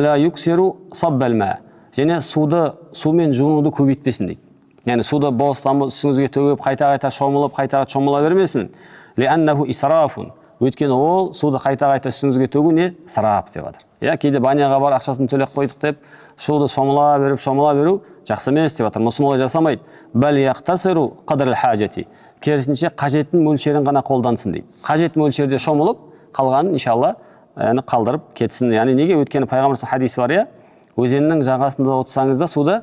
ла юксиру саббал ма. Және сумен жуынуды көбейтпесін дейді. Яғни суды бостан үстіңізге төгіп, қайта-қайта шомылып, қайта-қайта шомыла бермесін. Лианнаху исрафун. Өйткені ол суды қайта-қайта үстіңізге төгу не? Сарап деп жатыр. Я кейде баняға бар ақшасын төлеп қойдық деп, суды шомыла беру жақсы емес деп жатыр. Мұсылман олай жасамайды. Бәл яқтасыру қадырл хажати. Керісінше қажеттің мөлшерін ғана қолдансын дейді. Қажет мөлшерде шомылып, қалғанын иншалла қалдырып кетсін. Яғни неге? Өйткені пайғамбардың хадисі бар, өзеннің жағасында отырсаңыз да суды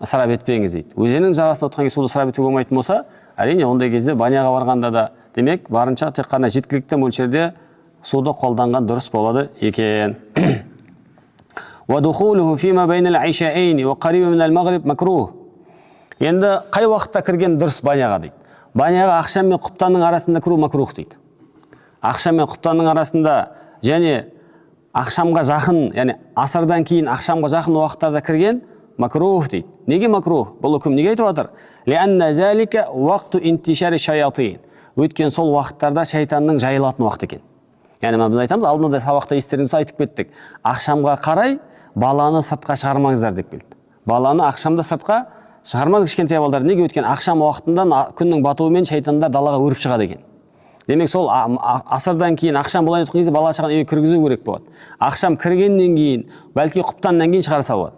ысырап етпеңіз дейді. Өзеннің жағасында отырған кезде суды ысырап етуге болмайтын болса, әрине ондай кезде баняға барғанда да демек барынша тек қана жеткілікті мөлшерде суды қолданған дұрыс болады екен. وَدُخُولُهُ فِيمَا بَيْنَ الْعِشَاءَيْنِ وَقَرِيبًا مِنَ الْمَغْرِبِ مَكْرُوهٌ. Енді қай уақытта кірген дұрыс баняға дейді. Баняға ақшам мен құптанның арасында кіру макрух дейді. Ақшам мен құптанның арасында және ақшамға жақын, яғни асырдан кейін ақшамға жақын уақыттарда кірген макрух дейді. Неге макрух? Бұл үкім неге айтып жатыр? لِأَنَّ ذَلِكَ وَقْتُ إِنْتِشَارِ الشَّيَاطِينِ. Өйткені сол уақыттарда шайтанның жайылатын уақыт екен. Яғни біз айтамыз, алдында сабақта естеріңізге айтып кеттік. Ақшамға қарай баланы сыртқа шығармаңыздар деп келді. Баланы ақшамда сыртқа шығармаңыз кішкентай балдар. Неге? Өйткені ақшам уақытында күннің батуымен шайтандар далаға өріп шығады екен. Демек сол асырдан кейін ақшам болайын отқан кезде бала шағаны үйге кіргізу керек болады. Ақшам кіргеннен кейін, бәлки құптаннан кейін шығарса болады.